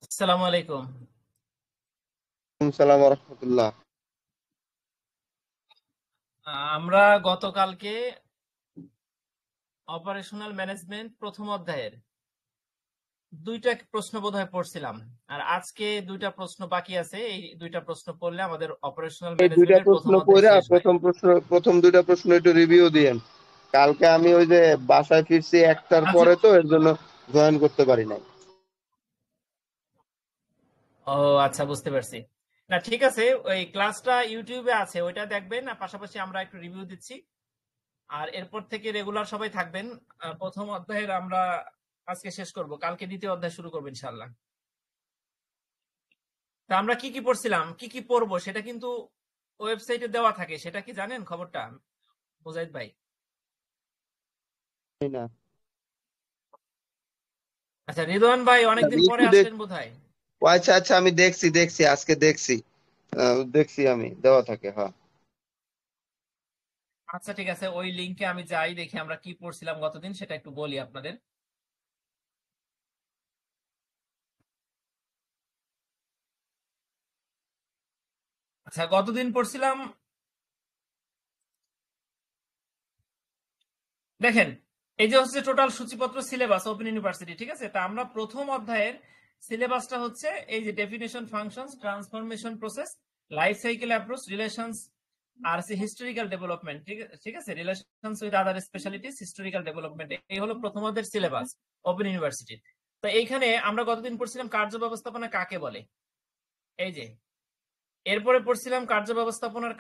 আসসালামু আলাইকুম। সালাম রহমতুল্লাহ। আমরা গতকালকে অপারেশনাল ম্যানেজমেন্ট প্রথম অধ্যায়ের দুইটা প্রশ্ন বোধহয় পড়ছিলাম। আর আজকে দুইটা প্রশ্ন বাকি আছে। এই দুইটা প্রশ্ন পড়লে আমাদের অপারেশনাল এই দুইটা ম্যানেজমেন্টের প্রশ্ন প্রথম অধ্যায় পড়া শেষ হয়। প্রথম দুইটা প্রশ্ন একটু রিভিউ দিয়েন। কালকে আমি ওই যে বাসায় ফিরছি একটার আচ্ছা। পরে, তো এর জন্য জয়েন করতে পারি নাই। ও আচ্ছা, বুঝতে পারছি। না, ঠিক আছে। ওই ক্লাসটা ইউটিউবে আছে, ওইটা দেখবেন। আর পাশাপাশি আমরা একটু রিভিউ দিচ্ছি। আর এরপর থেকে রেগুলার সবাই থাকবেন। প্রথম অধ্যায়ের আমরা আজকে শেষ করব, কালকে দ্বিতীয় অধ্যায় শুরু করবো ইনশাল্লাহ। তা আমরা কি কি পড়ছিলাম, কি কি পড়বো সেটা কিন্তু ওয়েবসাইটে দেওয়া থাকে। সেটা কি জানেন খবরটা, মুজাহিদ ভাই? তাই না? আচ্ছা, রিদওয়ান ভাই অনেকদিন আমি পরে একটু দেখ আসলেন বোধহয়। ও আচ্ছা আচ্ছা, আমি দেখছি আজকে দেখছি। দেখছি, আমি দেওয়া থাকে, হ্যাঁ। আচ্ছা, ঠিক আছে, ওই লিংকে আমি যাই, দেখি আমরা কি পড়ছিলাম গতদিন, সেটা একটু বলি আপনাদের। আচ্ছা, গতদিন পড়ছিলাম, দেখেন, এই যে হচ্ছে টোটাল সূচিপত্র সিলেবাস ওপেন ইউনিভার্সিটি, ঠিক আছে? তা আমরা প্রথম অধ্যায়ের সিলেবাসটা হচ্ছে এই যে definition, functions, transformation process, life cycle approach, relations, আর আছে হিস্টোরিক্যাল ডেভেলপমেন্ট। ঠিক আছে, relations with other specialities, historical development, এই হলো প্রথম অধ্যায়ের সিলেবাস ওপেন ইউনিভার্সিটি। তো এইখানে আমরা গতদিন পড়ছিলাম কার্য ব্যবস্থাপনা কাকে বলে। এই যে এরপরে পড়ছিলাম কার্য ব্যবস্থাপনার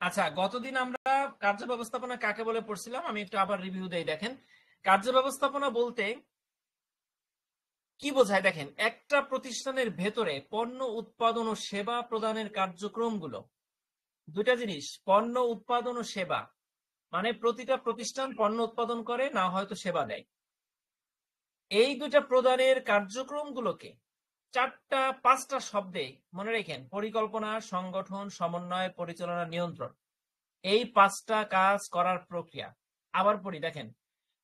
আচ্ছা, গতদিন আমরা কার্য ব্যবস্থাপনা কাকে বলে পড়ছিলাম, আমি একটু আবার রিভিউ দেই। দেখেন, কার্য ব্যবস্থাপনা বলতে কি বোঝায়, দেখেন, একটা প্রতিষ্ঠানের ভেতরে পণ্য উৎপাদন ও সেবা প্রদানের কার্যক্রমগুলো। দুইটা জিনিস, পণ্য উৎপাদন ও সেবা, মানে প্রতিটা প্রতিষ্ঠান পণ্য উৎপাদন করে, না হয়তো সেবা দেয়। এই দুইটা প্রদানের কার্যক্রমগুলোকে চারটা পাঁচটা শব্দে মনে রেখেন: পরিকল্পনা, সংগঠন, সমন্বয়, পরিচালনা, নিয়ন্ত্রণ। এই পাঁচটা কাজ করার প্রক্রিয়া। আবার পড়ি, দেখেন,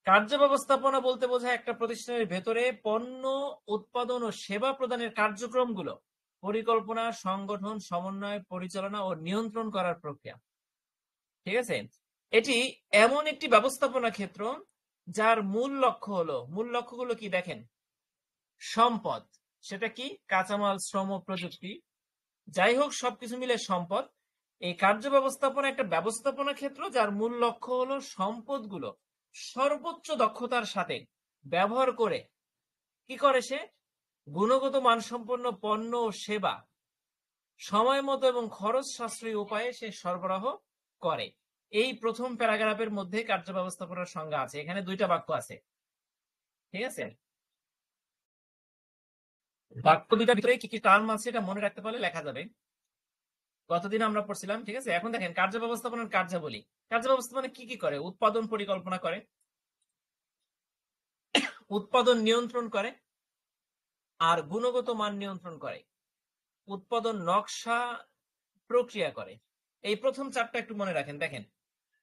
কার্য ব্যবস্থাপনা বলতে বোঝায় একটা প্রতিষ্ঠানের ভেতরে পণ্য উৎপাদন ও সেবা প্রদানের কার্যক্রমগুলো পরিকল্পনা, সংগঠন, সমন্বয়, পরিচালনা ও নিয়ন্ত্রণ করার প্রক্রিয়া। ঠিক আছে, এটি এমন একটি ব্যবস্থাপনা ক্ষেত্র যার মূল লক্ষ্যগুলো কি, দেখেন: সম্পদ, সেটা কি, কাঁচামাল, শ্রম, প্রযুক্তি, যাই হোক সবকিছু মিলে সম্পদ। এই কার্য ব্যবস্থাপনা একটা ব্যবস্থাপনা ক্ষেত্র যার মূল লক্ষ্য হলো সম্পদগুলো সর্বোচ্চ দক্ষতার সাথে ব্যবহার করে কি করে সে গুণগত মানসম্পন্ন পণ্য ও সেবা সময় মতো এবং খরচ সাশ্রয়ী উপায়ে সে সরবরাহ করে। এই প্রথম প্যারাগ্রাফের মধ্যে কার্য ব্যবস্থাপনার সংজ্ঞা আছে। এখানে দুইটা বাক্য আছে, ঠিক আছে? বাক্য দুইটার ভিতরে কি কি টার্ম আছে এটা মনে রাখতে পারলে লেখা যাবে। গতদিন আমরা পড়ছিলাম, ঠিক আছে? এখন দেখেন কার্য ব্যবস্থাপনার কার্যাবলী। কার্য ব্যবস্থাপনা কি কি করে: উৎপাদন পরিকল্পনা করে, উৎপাদন নিয়ন্ত্রণ করে, আর গুণগত মান নিয়ন্ত্রণ করে, উৎপাদন নকশা প্রক্রিয়া করে। এই প্রথম চারটা একটু মনে রাখেন। দেখেন,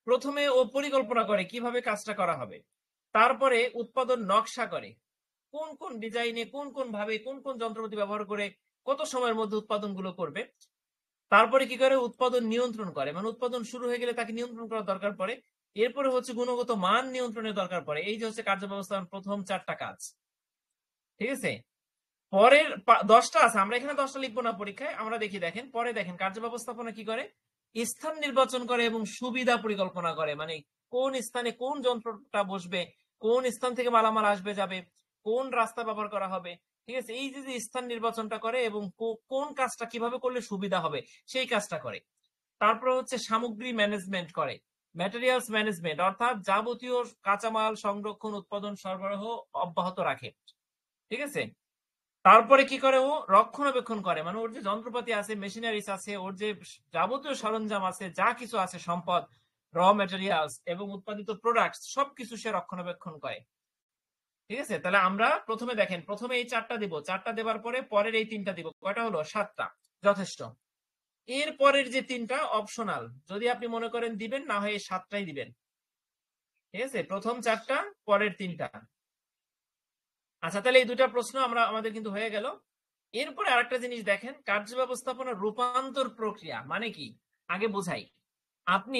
প্রথমে ও পরিকল্পনা করে কিভাবে কাজটা করা হবে, তারপরে উৎপাদন নকশা করে কোন কোন ডিজাইনে, কোন কোন ভাবে, কোন কোন যন্ত্রপাতি ব্যবহার করে কত সময়ের মধ্যে উৎপাদনগুলো করবে। তারপরে কি করে, উৎপাদন নিয়ন্ত্রণ করে, মানে উৎপাদন শুরু হয়ে গেলে তাকে নিয়ন্ত্রণ করার দরকার পড়ে। এরপরে হচ্ছে গুণগত মান নিয়ন্ত্রণের দরকার পড়ে। এই যে হচ্ছে কার্য ব্যবস্থাপনার প্রথম চারটা কাজ, ঠিক আছে? পরের 10টা আছে, আমরা এখানে 10টা লিখবো না পরীক্ষায়, আমরা দেখি। দেখেন, পরে দেখেন কার্য ব্যবস্থাপনা কি করে: স্থান নির্বাচন করে এবং সুবিধা পরিকল্পনা করে, মানে কোন স্থানে কোন যন্ত্রটা বসবে, কোন স্থান থেকে মালামাল আসবে যাবে, কোন রাস্তা ব্যবহার করা হবে। ঠিক আছে, এই যে স্থান নির্বাচনটা করে এবং কোন কাজটা কিভাবে করলে সুবিধা হবে সেই কাজটা করে। তারপর হচ্ছে সামগ্রী ম্যানেজমেন্ট করে, ম্যাটেরিয়ালস ম্যানেজমেন্ট, অর্থাৎ যাবতীয় কাঁচামাল সংরক্ষণ, উৎপাদন, সরবরাহ অব্যাহত রাখে। ঠিক আছে, তারপরে কি করে, ও রক্ষণাবেক্ষণ করে, মানে ওর যে যন্ত্রপাতি আছে, মেশিনারিজ আছে, ওর যে যাবতীয় সরঞ্জাম আছে, যা কিছু আছে, সম্পদ, র ম্যাটেরিয়ালস এবং উৎপাদিত প্রোডাক্টস, সবকিছু সে রক্ষণাবেক্ষণ করে। ঠিক আছে, তাহলে আমরা প্রথমে দেখেন, প্রথমে এই চারটা দিব, চারটা দেবার পরে পরের এই তিনটা দিব, কয়টা হলো? 7টা, যথেষ্ট। এর পরের যে তিনটা অপশনাল, যদি আপনি মনে করেন দিবেন, না হয় 7টাই দিবেন। ঠিক আছে, প্রথম 4টা, পরের 3টা। আচ্ছা, তাহলে এই দুটা প্রশ্ন আমাদের কিন্তু হয়ে গেল। এরপরে আরেকটা জিনিস দেখেন, কার্য ব্যবস্থাপনার রূপান্তর প্রক্রিয়া মানে কি আগে বোঝাই। আপনি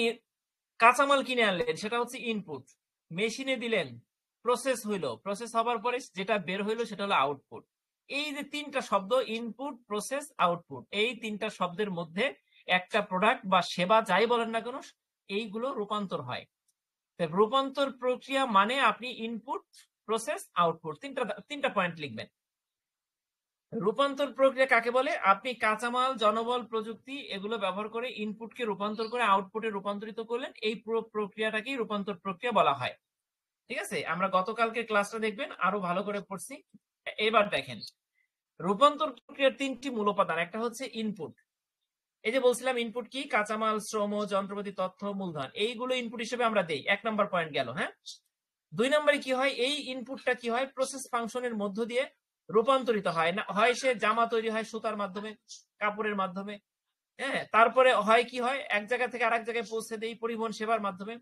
কাঁচামাল কিনে আনলেন, সেটা হচ্ছে ইনপুট, মেশিনে দিলেন, প্রসেস হইলো, প্রসেস হবার পরে যেটা বের হইলো সেটা হলো আউটপুট। এই যে তিনটা শব্দ, ইনপুট, প্রসেস, আউটপুট, এই তিনটা শব্দের মধ্যে একটা প্রোডাক্ট বা সেবা যাই বলেন না কেন, এইগুলো রূপান্তর হয়। রূপান্তর প্রক্রিয়া মানে আপনি ইনপুট, প্রসেস, আউটপুট, তিনটা পয়েন্ট লিখবেন। রূপান্তর প্রক্রিয়া কাকে বলে? আপনি কাঁচামাল, জনবল, প্রযুক্তি এগুলো ব্যবহার করে ইনপুটকে রূপান্তর করে আউটপুটে রূপান্তরিত করলেন, এই পুরো প্রক্রিয়াটাকেই রূপান্তর প্রক্রিয়া বলা হয়। ঠিক আছে, আমরা গতকালকে ক্লাসটা দেখবেন, আরো ভালো করে পড়ছি। এবার দেখেন, রূপান্তর প্রক্রিয়ার 3টি মূল উপাদান। একটা হচ্ছে ইনপুট, এই যে বলছিলাম ইনপুট কি, কাঁচামাল, শ্রম, যন্ত্রপাতি, তথ্য, মূলধন, এইগুলো ইনপুট হিসেবে আমরা দেই। 1 নম্বর পয়েন্ট গেল। হ্যাঁ, 2 নম্বরে কি হয়, এই ইনপুটটা কি হয়, প্রসেস ফাংশনের মধ্য দিয়ে রূপান্তরিত হয়। না হয় সে জামা তৈরি হয় সুতার মাধ্যমে, কাপড়ের মাধ্যমে। হ্যাঁ, তারপরে হয় কি হয়, এক জায়গা থেকে আরেক জায়গায় পৌঁছে দেই পরিবহন সেবার মাধ্যমে।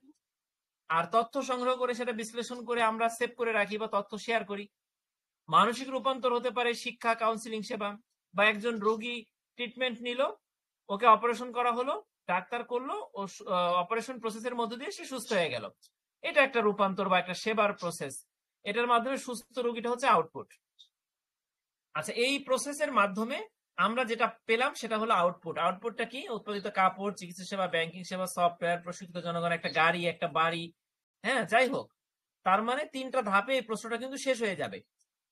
আর তথ্য সংগ্রহ করে সেটা বিশ্লেষণ করে আমরা সেভ করে রাখি বা তথ্য শেয়ার করি। মানসিক রূপান্তর হতে পারে শিক্ষা, কাউন্সিলিং সেবা, বা একজন রোগী ট্রিটমেন্ট নিল, ওকে অপারেশন করা হলো, ডাক্তার করলো, ও অপারেশন প্রসেসের মধ্য দিয়ে সে সুস্থ হয়ে গেল। এটা একটা রূপান্তর বা একটা সেবার প্রসেস। এটার মাধ্যমে সুস্থ রোগীটা হচ্ছে আউটপুট। আচ্ছা, এই প্রসেসের মাধ্যমে আমরা যেটা পেলাম সেটা হলো আউটপুট। আউটপুটটা কি? উৎপাদিত কাপড়, চিকিৎসা সেবা, ব্যাংকিং সেবা, সফটওয়্যার, প্রশিক্ষিত জনগণ, একটা গাড়ি, একটা বাড়ি। হ্যাঁ, যাই হোক, তার মানে 3টা ধাপে এই প্রশ্নটা কিন্তু শেষ হয়ে যাবে।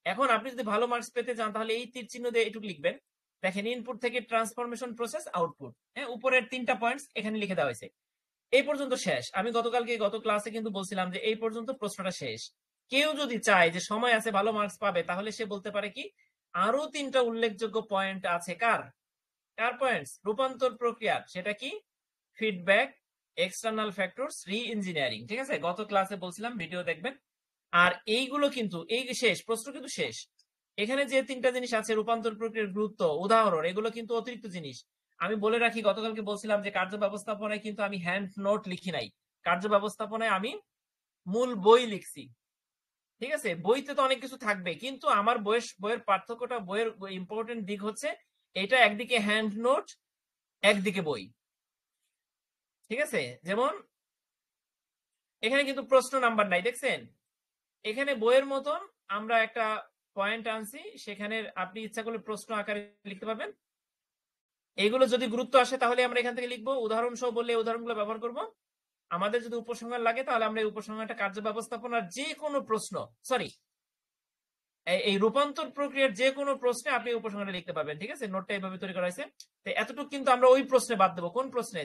এখন আপনি যদি ভালো মার্কস পেতে চান তাহলে এই তীর চিহ্ন দিয়ে এটুকু লিখবেন। দেখেন, ইনপুট থেকে ট্রান্সফরমেশন, প্রসেস, আউটপুট। হ্যাঁ, উপরের 3টা পয়েন্টস এখানে লিখে দেওয়া হয়েছে। এই পর্যন্ত শেষ। আমি গত ক্লাসে কিন্তু বলছিলাম যে এই পর্যন্ত প্রশ্নটা শেষ। কেউ যদি চায় যে সময় আছে, ভালো মার্কস পাবে, তাহলে সে বলতে পারে কি, আরো 3টা উল্লেখযোগ্য পয়েন্ট আছে। কার কার পয়েন্টস? রূপান্তর প্রক্রিয়ার। সেটা কি? ফিডব্যাক, এক্সটার্নাল ফ্যাক্টরস, রি ইঞ্জিনিয়ারিং। ঠিক আছে, গত ক্লাসে বলছিলাম, ভিডিও দেখবেন। আর এইগুলো কিন্তু এই শেষ, প্রশ্ন কিন্তু শেষ। এখানে যে 3টা জিনিস আছে, রূপান্তর প্রক্রিয়ার গুরুত্ব, উদাহরণ, এগুলো কিন্তু অতিরিক্ত জিনিস। আমি বলে রাখি, গতকালকে বলছিলাম যে কার্য ব্যবস্থাপনায় কিন্তু আমি হ্যান্ড নোট লিখি নাই। কার্য ব্যবস্থাপনায় আমি মূল বই লিখছি। ঠিক আছে, বইতে তো অনেক কিছু থাকবে, কিন্তু আমার বইয়ের পার্থক্যটা, বইয়ের ইম্পর্টেন্ট দিক হচ্ছে এটা, একদিকে হ্যান্ড নোট, একদিকে বই। ঠিক আছে, যেমন এখানে কিন্তু প্রশ্ন নাম্বার নাই, দেখছেন? এখানে বইয়ের মতন আমরা একটা পয়েন্ট আনছি, সেখানে আপনি ইচ্ছা করলে প্রশ্ন আকারে লিখতে পারবেন। এইগুলো যদি গুরুত্ব আসে তাহলে আমরা এখান থেকে লিখবো, উদাহরণ সহ বললে উদাহরণগুলো ব্যবহার করব। আমাদের যদি উপসংহার লাগে তাহলে আমরা এই উপসংহারটা কার্য ব্যবস্থাপনার যে কোনো প্রশ্ন, সরি, এই রূপান্তর প্রক্রিয়ার যে কোনো প্রশ্নে আপনি উপসংহারে লিখতে পারবেন। ঠিক আছে, নোটটা এইভাবে তৈরি করা হয়েছে। তো এতটুকু কিন্তু আমরা ওই প্রশ্নে বাদ দেবো। কোন প্রশ্নে?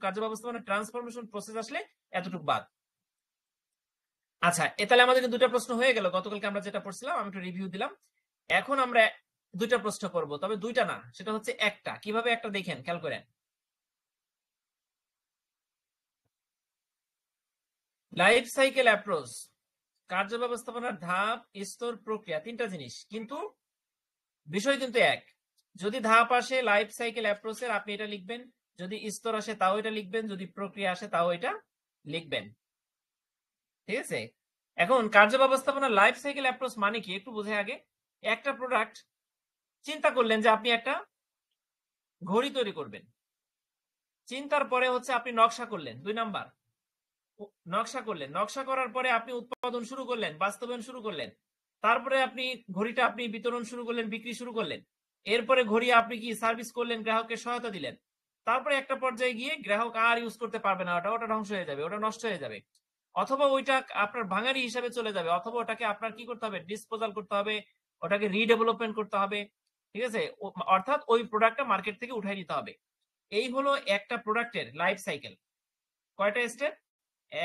কার্য ব্যবস্থাপনা ট্রান্সফরমেশন প্রসেস আসলে এতটুকু বাদ। আচ্ছা, তাহলে আমাদের 2টা প্রশ্ন হয়ে গেল। গতকালকে আমরা যেটা পড়ছিলাম আমি একটু রিভিউ দিলাম। এখন আমরা 2টা প্রশ্ন করব, তবে 2টা না, সেটা হচ্ছে একটা। কিভাবে একটা দেখেন, খেয়াল করেন। লাইফ সাইকেল অ্যাপ্রোচ, কার্য ব্যবস্থাপনার ধাপ, স্তর, প্রক্রিয়া, 3টা জিনিস, কিন্তু বিষয় কিন্তু এক। যদি ধাপ আসে লাইফ সাইকেল অ্যাপ্রোচের, আপনি এটা লিখবেন। যদি স্তর আসে তাও এটা লিখবেন। যদি প্রক্রিয়া আসে তাও এটা লিখবেন। ঠিক আছে, এখন কার্য ব্যবস্থাপনার লাইফ সাইকেল অ্যাপ্রোচ মানে কি একটু বোঝাই আগে। একটা প্রোডাক্ট, চিন্তা করলেন যে আপনি একটা ঘড়ি তৈরি করবেন। চিন্তার পরে হচ্ছে আপনি নকশা করলেন, 2 নাম্বার। নকশা করলেন, নকশা করার পরে আপনি উৎপাদন শুরু করলেন, বাস্তবায়ন শুরু করলেন। তারপরে আপনি ঘড়িটা আপনি বিতরণ শুরু করলেন, বিক্রি শুরু করলেন। এরপরে ঘড়ি আপনি কি সার্ভিস করলেন, গ্রাহকের সহায়তা দিলেন। তারপরে একটা পর্যায়ে গিয়ে গ্রাহক আর ইউজ করতে পারবে না, ওটা ধ্বংস হয়ে যাবে, ওটা নষ্ট হয়ে যাবে, অথবা ওইটা আপনার ভাঙারি হিসাবে চলে যাবে, অথবা ওটাকে আপনার কি করতে হবে, ডিসপোজাল করতে হবে, ওটাকে রিডেভেলপমেন্ট করতে হবে। ঠিক আছে, অর্থাৎ ওই প্রোডাক্টটা মার্কেট থেকে উঠাই নিতে হবে। এই হলো একটা প্রোডাক্টের লাইফ সাইকেল। কয়টা স্টেপ?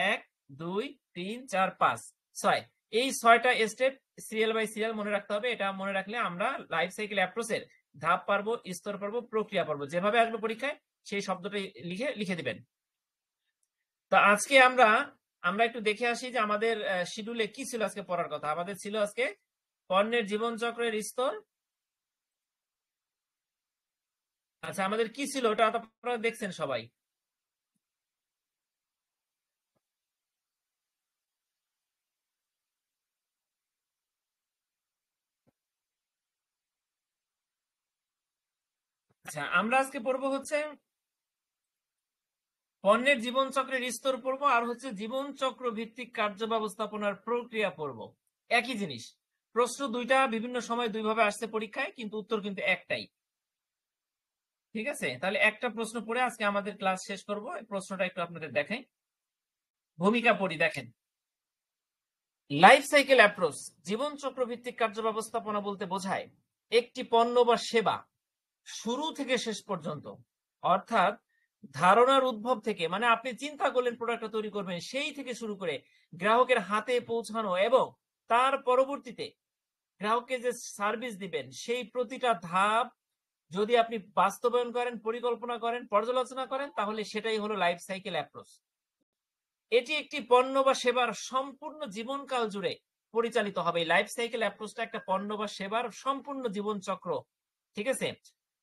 1, 2, 3, 4, 5, 6। এই 6টা স্টেপ সিরিয়াল বাই সিরিয়াল মনে রাখতে হবে। এটা মনে রাখলে আমরা লাইফ সাইকেল অ্যাপ্রোচের ধাপ পারবো, স্তর পারবো, প্রক্রিয়া পারবো। যেভাবে আসবে পরীক্ষায় সেই শব্দটা লিখে দিবেন। তো আজকে আমরা একটু দেখে আসি যে আমাদের শিডিউলে কি ছিল আজকে পড়ার কথা। আমাদের ছিল আজকে পণ্যের জীবনচক্রের স্তর, আচ্ছা, আমাদের কি ছিল ওটা তো আপনারা দেখছেন সবাই। আচ্ছা, আমরা আজকে পড়বো হচ্ছে পণ্যের জীবনচক্রের স্তর পড়বো, আর হচ্ছে জীবনচক্র ভিত্তিক কার্য ব্যবস্থাপনার প্রক্রিয়া পড়বো। একই জিনিস, প্রশ্ন দুইটা বিভিন্ন সময় দুইভাবে আসছে পরীক্ষায়, কিন্তু উত্তর কিন্তু একটাই। ঠিক আছে, তাহলে একটা প্রশ্ন পড়ে আজকে আমাদের ক্লাস শেষ করবো। এই প্রশ্নটা একটু আপনাদের দেখাই, ভূমিকা পড়ি। দেখেন, লাইফ সাইকেল অ্যাপ্রোচ, জীবনচক্র ভিত্তিক কার্য ব্যবস্থাপনা বলতে বোঝায় একটি পণ্য বা সেবা শুরু থেকে শেষ পর্যন্ত, অর্থাৎ ধারণার উদ্ভব থেকে, মানে আপনি চিন্তা করলেন প্রোডাক্টটা তৈরি করবেন, সেই থেকে শুরু করে গ্রাহকের হাতে পৌঁছানো এবং তার পরবর্তীতে গ্রাহককে যে সার্ভিস দিবেন, সেই প্রতিটা ধাপ যদি আপনি বাস্তবায়ন করেন, পরিকল্পনা করেন, পর্যালোচনা করেন, তাহলে সেটাই হলো লাইফ সাইকেল অ্যাপ্রোচ। এটি একটি পণ্য বা সেবার সম্পূর্ণ জীবনকাল জুড়ে পরিচালিত হবে। লাইফ সাইকেল অ্যাপ্রোচটা একটা পণ্য বা সেবার সম্পূর্ণ জীবন চক্র, ঠিক আছে।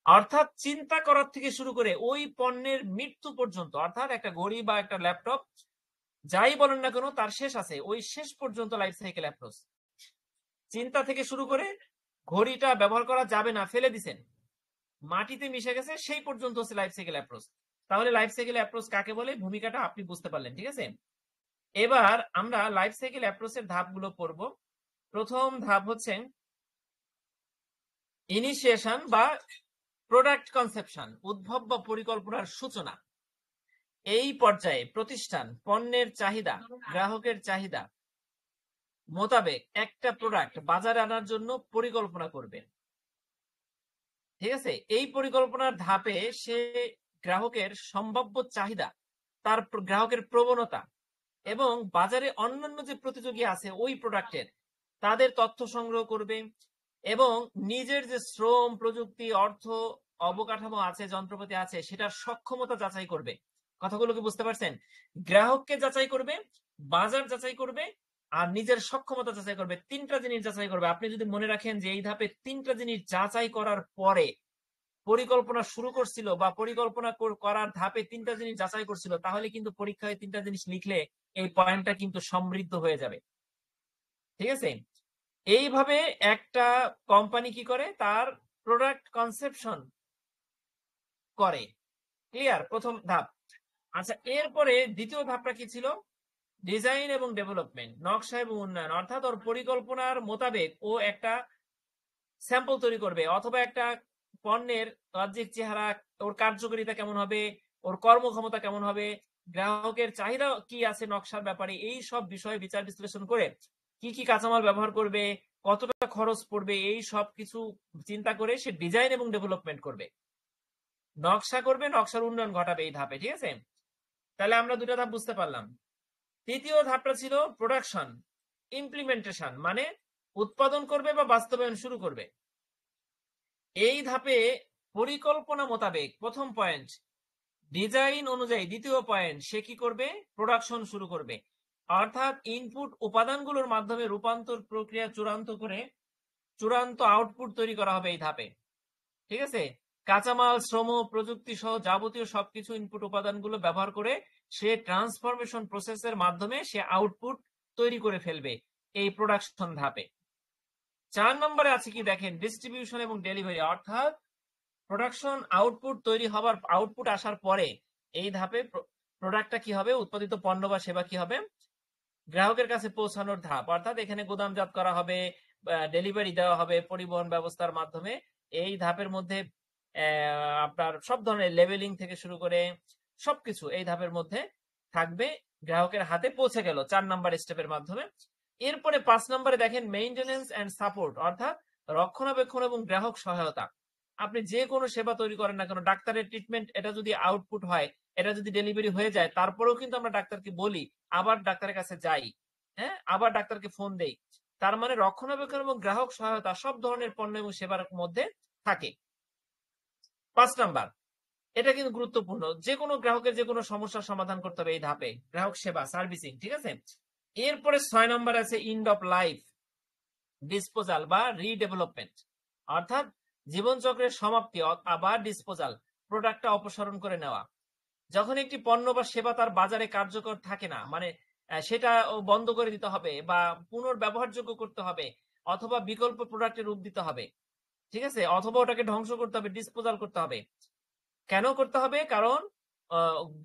অর্থাৎ চিন্তা করার থেকে শুরু করে ওই পণ্যের মৃত্যু পর্যন্ত, অর্থাৎ একটা ঘড়ি বা একটা ল্যাপটপ যাই বলেন না কেন, তার শেষ আছে, ওই শেষ পর্যন্ত লাইফ সাইকেল অ্যাপ্রোচ। চিন্তা থেকে শুরু করে ঘড়িটা ব্যবহার করা যাবে না, ফেলে দিছেন, মাটিতে মিশে গেছে, সেই পর্যন্ত হচ্ছে লাইফ সাইকেল অ্যাপ্রোচ। তাহলে লাইফ সাইকেল অ্যাপ্রোচ কাকে বলে, ভূমিকাটা আপনি বুঝতে পারলেন, ঠিক আছে। এবার আমরা লাইফ সাইকেল অ্যাপ্রোচের ধাপগুলো পড়ব। প্রথম ধাপ হচ্ছে ইনিশিয়েশন বা প্রোডাক্ট কনসেপশন, উদ্ভব বা পরিকল্পনার সূচনা। এই পর্যায়ে প্রতিষ্ঠান পণ্যের চাহিদা, গ্রাহকের চাহিদা মোতাবেক একটা প্রোডাক্ট বাজারে আনার জন্য পরিকল্পনা করবে, ঠিক আছে। এই পরিকল্পনার ধাপে সে গ্রাহকের সম্ভাব্য চাহিদা, তার গ্রাহকের প্রবণতা এবং বাজারে অন্যান্য যে প্রতিযোগী আছে ওই প্রোডাক্টের, তাদের তথ্য সংগ্রহ করবে এবং নিজের যে শ্রম, প্রযুক্তি, অর্থ, অবকাঠামো আছে, যন্ত্রপাতি আছে, সেটার সক্ষমতা যাচাই করবে। কথাগুলো কি বুঝতে পারছেন? গ্রাহককে যাচাই করবে, বাজার যাচাই করবে, আর নিজের সক্ষমতা যাচাই করবে। তিনটা জিনিস যাচাই করবে। আপনি যদি মনে রাখেন যে এই ধাপে তিনটা জিনিস যাচাই করার পরে পরিকল্পনা শুরু করছিল বা পরিকল্পনা করার ধাপে তিনটা জিনিস যাচাই করছিল, তাহলে কিন্তু পরীক্ষায় তিনটা জিনিস লিখলে এই পয়েন্টটা কিন্তু সমৃদ্ধ হয়ে যাবে, ঠিক আছে। এইভাবে একটা কোম্পানি কি করে, তার প্রোডাক্ট কনসেপশন করে। ক্লিয়ার? প্রথম ধাপ। আচ্ছা, এরপরে দ্বিতীয় ধাপটা কি ছিল? ডিজাইন এবং ডেভেলপমেন্ট, নকশা এবং উন্নয়ন। অর্থাৎ ওর পরিকল্পনার মোতাবেক ও একটা স্যাম্পল তৈরি করবে, অথবা একটা পণ্যের বাহ্যিক চেহারা, ওর কার্যকারিতা কেমন হবে, ওর কর্মক্ষমতা কেমন হবে, গ্রাহকের চাহিদা কি আছে নকশার ব্যাপারে, এই সব বিষয়ে বিচার বিশ্লেষণ করে কি কি কাঁচামাল ব্যবহার করবে, কতটা খরচ পড়বে, এই সব কিছু চিন্তা করে সে ডিজাইন এবং ডেভেলপমেন্ট করবে, নকশা করবে, নকশার উন্নয়ন ঘটাবে এই ধাপে, ঠিক আছে। তাহলে আমরা দুটো ধাপ বুঝতে পারলাম। তৃতীয় ধাপটা ছিল প্রোডাকশন ইমপ্লিমেন্টেশন, মানে উৎপাদন করবে বা বাস্তবায়ন শুরু করবে। এই ধাপে পরিকল্পনা মোতাবেক, প্রথম পয়েন্ট ডিজাইন অনুযায়ী, দ্বিতীয় পয়েন্ট সে কি করবে, প্রোডাকশন শুরু করবে। অর্থাৎ ইনপুট উপাদানগুলোর মাধ্যমে রূপান্তর প্রক্রিয়া চূড়ান্ত করে চূড়ান্ত আউটপুট তৈরি করা হবে এই ধাপে, ঠিক আছে। কাঁচামাল, শ্রম, প্রযুক্তি সহ যাবতীয় সবকিছু ইনপুট উপাদানগুলো ব্যবহার করে সে ট্রান্সফরমেশন প্রসেসের মাধ্যমে সে আউটপুট তৈরি করে ফেলবে এই প্রোডাকশন ধাপে। 4 নম্বরে আছে কি দেখেন, ডিস্ট্রিবিউশন এবং ডেলিভারি। অর্থাৎ প্রোডাকশন আউটপুট তৈরি হবার, আউটপুট আসার পরে এই ধাপে প্রোডাক্টটা কি হবে, উৎপাদিত পণ্য বা সেবা কি হবে, গ্রাহকের কাছে পৌঁছানোর ধাপ। অর্থাৎ এখানে গুদামজাত করা হবে, ডেলিভারি দেওয়া হবে পরিবহন ব্যবস্থার মাধ্যমে। এই ধাপের মধ্যে আপনার সব ধরনের লেবেলিং থেকে শুরু করে সবকিছু এই ধাপের মধ্যে থাকবে, গ্রাহকের হাতে পৌঁছে গেল 4 নাম্বার স্টেপের মাধ্যমে। এরপরে 5 নম্বরে দেখেন মেইনটেনেন্স এন্ড সাপোর্ট, অর্থাৎ রক্ষণাবেক্ষণ এবং গ্রাহক সহায়তা। আপনি যে কোনো সেবা তৈরি করেন না কেন, ডাক্তারের ট্রিটমেন্ট, এটা যদি আউটপুট হয়, এটা যদি ডেলিভারি হয়ে যায়, তারপরেও কিন্তু আমরা ডাক্তারকে বলি, আবার ডাক্তারের কাছে যাই, হ্যাঁ, আবার ডাক্তারকে ফোন দেই। তার মানে রক্ষণাবেক্ষণ এবং গ্রাহক সহায়তা সব ধরনের পণ্য এবং সেবার মধ্যে থাকে। 5 নাম্বার, এটা কিন্তু গুরুত্বপূর্ণ, যে কোনো গ্রাহকের যে কোনো সমস্যার সমাধান করতে হবে এই ধাপে, গ্রাহক সেবা, সার্ভিসিং, ঠিক আছে। এরপরে 6 নম্বর আছে এন্ড অফ লাইফ ডিসপোজাল বা রিডেভেলপমেন্ট, অর্থাৎ জীবন চক্রের সমাপ্তি আবার ডিসপোজাল, প্রোডাক্টটা অপসারণ করে নেওয়া। যখন একটি পণ্য বা সেবা তার বাজারে কার্যকর থাকে না, মানে সেটা বন্ধ করে দিতে হবে বা পুনর্ব্যবহারযোগ্য করতে হবে, অথবা বিকল্প প্রোডাক্টে রূপ দিতে হবে, ঠিক আছে, অথবা ওটাকে ধ্বংস করতে হবে, ডিসপোজাল করতে হবে। কেন করতে হবে? কারণ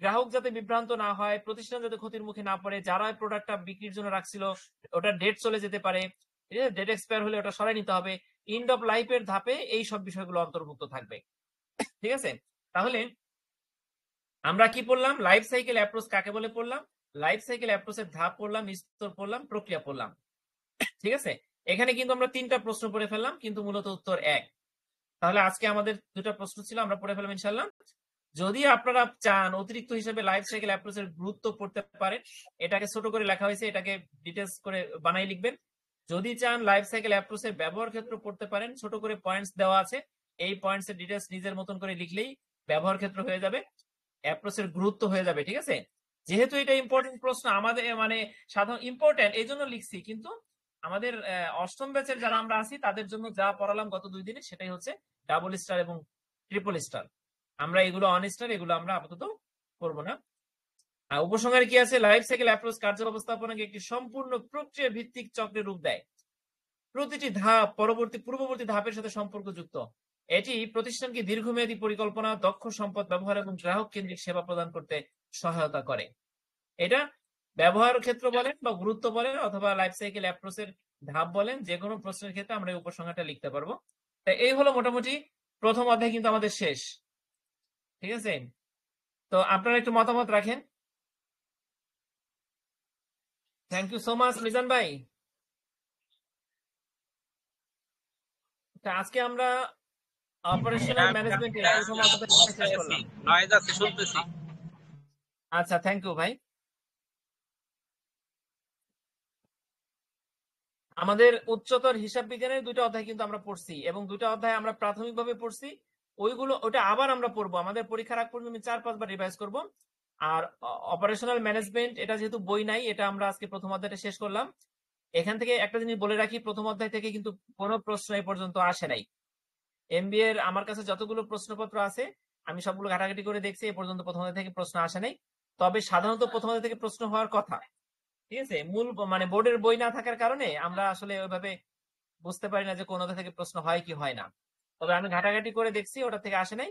গ্রাহক যাতে বিভ্রান্ত না হয়, প্রতিষ্ঠান যাতে ক্ষতির মুখে না পড়ে, যারা প্রোডাক্টটা বিক্রির জন্য রাখছিল ওটা ডেট চলে যেতে পারে, ডেট এক্সপায়ার হলে ওটা সরাই নিতে হবে। এন্ড অফ লাইফের ধাপে এই সব বিষয়গুলো অন্তর্ভুক্ত থাকবে, ঠিক আছে। তাহলে আমরা কি পড়লাম? লাইফ সাইকেল অ্যাপ্রোচ কাকে বলে পড়লাম, লাইফ সাইকেল অ্যাপ্রোচের ধাপ পড়লাম, স্তর পড়লাম, প্রক্রিয়া পড়লাম, ঠিক আছে। এখানে কিন্তু আমরা 3টা প্রশ্ন পড়ে ফেললাম, কিন্তু মূলত উত্তর 1। তাহলে আজকে আমাদের 2টা প্রশ্ন ছিল, আমরা পড়ে ফেললাম ইনশাআল্লাহ। যদি আপনারা চান অতিরিক্ত হিসেবে লাইফ সাইকেল অ্যাপ্রোচের গুরুত্ব পড়তে পারেন, এটাকে ছোট করে লেখা হয়েছে, এটাকে ডিটেইলস করে বানাই লিখবেন। যদি চান লাইফ সাইকেল অ্যাপ্রোচের ব্যবহার ক্ষেত্র পড়তে পারেন, ছোট করে পয়েন্টস দেওয়া আছে, এই পয়েন্টস এর ডিটেইলস নিজের মতন করে লিখলেই ব্যবহার ক্ষেত্র হয়ে যাবে, অ্যাপ্রোচের গুরুত্ব হয়ে যাবে, ঠিক আছে। যেহেতু এটা ইম্পর্টেন্ট প্রশ্ন আমাদের, মানে সাধারণ ইম্পর্টেন্ট এই জন্য লিখছি, কিন্তু আমাদের অষ্টম ব্যাচের যারা আমরা আছি তাদের জন্য যা পড়ালাম গত 2 দিনে সেটাই হচ্ছে ডাবল স্টার এবং ট্রিপল স্টার। আমরা এগুলো অন স্টার, এগুলো আমরা আপাতত করবো না। উপসংহারে কি আছে? লাইফ সাইকেল অ্যাপ্রোচ কার্য ব্যবস্থাপনাকে একটি সম্পূর্ণ প্রক্রিয়া ভিত্তিক চক্রে রূপ দেয়। প্রতিটি ধাপ পূর্ববর্তী ধাপের সাথে সম্পর্কযুক্ত। এটি প্রতিষ্ঠানকে দীর্ঘমেয়াদী পরিকল্পনা, দক্ষ সম্পদ ব্যবহার এবং গ্রাহক কেন্দ্রিক সেবা প্রদান করতে সহায়তা করে। এটা ব্যবহার ক্ষেত্র বলেন বা গুরুত্ব বলেন, অথবা লাইফ সাইকেল অ্যাপ্রোচের ধাপ বলেন, যে কোনো প্রশ্নের ক্ষেত্রে আমরা এই উপসংহারটা লিখতে পারবো। তাই এই হলো মোটামুটি প্রথম অধ্যায়, কিন্তু আমাদের শেষ, ঠিক আছে। তো আপনারা একটু মতামত রাখেন। Thank you so much Mizan ভাই। আজকে আমরা অপারেশনাল ম্যানেজমেন্টের প্রথম অধ্যায় শেষ করলাম। আচ্ছা, থ্যাংক ইউ ভাই। আমাদের উচ্চতর হিসাব বিজ্ঞানের 2টা অধ্যায় কিন্তু আমরা পড়ছি, এবং 2টা অধ্যায় আমরা প্রাথমিকভাবে পড়ছি, ওটা আবার আমরা পড়বো। আমাদের পরীক্ষার আগ পর্যন্ত আমি 4-5 বার রিভাইজ করব। আর অপারেশনাল ম্যানেজমেন্ট এটা যেহেতু বই নাই, এটা আমরা আজকে প্রথম অধ্যায়টা শেষ করলাম। এখান থেকে একটা জিনিস বলে রাখি, প্রথম অধ্যায় থেকে কিন্তু কোনো প্রশ্ন এই পর্যন্ত আসে নাই। এমবিএ এর আমার কাছে যতগুলো প্রশ্নপত্র আছে আমি সবগুলো ঘাটাঘাটি করে দেখছি, এ পর্যন্ত প্রথম অধ্যায় থেকে প্রশ্ন আসে নাই। তবে সাধারণত প্রথম অধ্যায় থেকে প্রশ্ন হওয়ার কথা, ঠিক আছে। মূল মানে বোর্ডের বই না থাকার কারণে আমরা আসলে ওইভাবে বুঝতে পারি না যে কোন অধ্যায় থেকে প্রশ্ন হয় কি হয় না। তবে আমি ঘাটাঘাটি করে দেখছি, ওটা থেকে আসে নাই।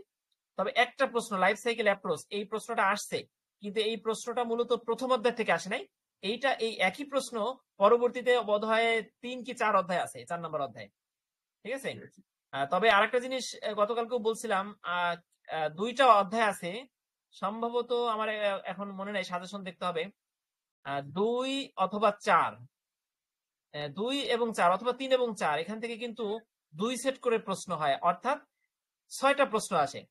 তবে একটা প্রশ্ন, লাইফ সাইকেল অ্যাপ্রোচ, এই প্রশ্নটা আসছে, কিন্তু এই প্রশ্নটা মূলত প্রথম অধ্যায় থেকে আসে নাই। এই একই প্রশ্ন পরবর্তীতে বোধহয় 3 কি 4 অধ্যায় আছে, 4 নম্বর অধ্যায়, ঠিক আছে। তবে আরেকটা জিনিস গতকালকেও বলছিলাম, 2টা অধ্যায় আছে সম্ভবত, আমার এখন মনে নাই, সাজেশন দেখতে হবে, 2 অথবা 4, 2 এবং 4 অথবা 3 এবং 4, এখান থেকে কিন্তু 2 সেট করে প্রশ্ন হয়, অর্থাৎ 6টা প্রশ্ন আসে,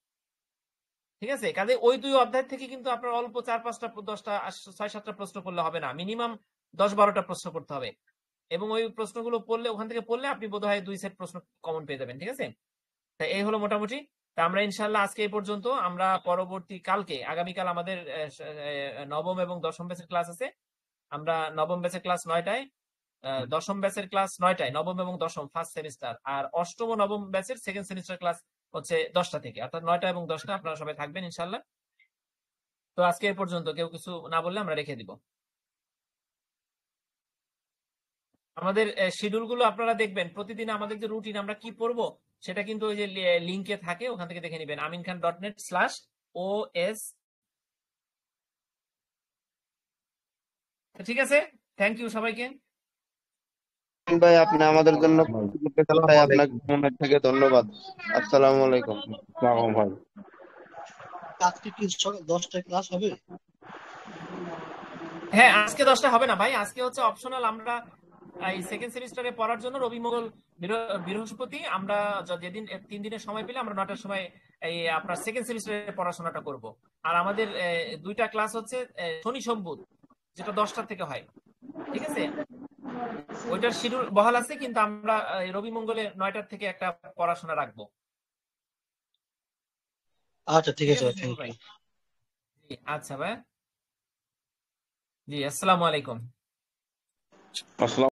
ঠিক আছে। কাজে ওই 2 অধ্যায় থেকে কিন্তু আপনার অল্প 4-5টা 10টা 6-7টা প্রশ্ন করলে হবে না, মিনিমাম 10-12টা প্রশ্ন করতে হবে। এবং ওই প্রশ্নগুলো পড়লে, ওখান থেকে পড়লে আপনি বোধহয় 2 সেট প্রশ্ন কমন পেয়ে যাবেন, ঠিক আছে। তাই এই হলো মোটামুটি। তা আমরা ইনশাল্লাহ আজকে এই পর্যন্ত। আমরা পরবর্তী কালকে, আগামীকাল আমাদের নবম এবং দশম ব্যাচের ক্লাস আছে। আমরা নবম ব্যাচের ক্লাস 9টায়, দশম ব্যাচের ক্লাস 9টায়, নবম এবং দশম ফার্স্ট সেমিস্টার, আর অষ্টম ও নবম ব্যাচের সেকেন্ড সেমিস্টার ক্লাস হচ্ছে 10টা থেকে, অর্থাৎ 9টা এবং 10টা। আপনারা সবাই থাকবেন ইনশাল্লাহ। তো আজকে এই পর্যন্ত, কেউ কিছু না বললে আমরা রেখে দিব। আমাদের শিডিউল গুলো আপনারা দেখবেন, প্রতিদিন আমাদের যে রুটিন আমরা কি পড়বো সেটা কিন্তু ওই যে লিঙ্কে থাকে, ওখান থেকে দেখে নেবেন, aminkhan.net/os। ঠিক আছে, থ্যাংক ইউ সবাইকে। ভাই, আপনি আমাদের জন্য তাই আপনাকে মনের থেকে ধন্যবাদ। আসসালামু আলাইকুম। ভাই আজকে কি সকাল 10টায় ক্লাস হবে? হ্যাঁ, আজকে 10টা হবে না ভাই, আজকে হচ্ছে অপশনাল। আমরা এই সেকেন্ড সেমিস্টারে পড়ার জন্য রবি মঙ্গল বৃহস্পতি আমরা যেদিন 3 দিনের সময় পেলে আমরা 9টার সময় এই আপনার সেকেন্ড সেমিস্টারে পড়াশোনাটা করব। আর আমাদের 2টা ক্লাস হচ্ছে শনি সোম বুধ, যেটা 10টা থেকে হয়, ঠিক আছে। ওইটার শিডিউল বহাল আছে, কিন্তু আমরা রবি মঙ্গলে 9টার থেকে একটা পড়াশোনা রাখবো। আচ্ছা, ঠিক আছে ভাই, থ্যাংক ইউ। আচ্ছা ভাই, জি, আসসালামু আলাইকুম। আসসালাম।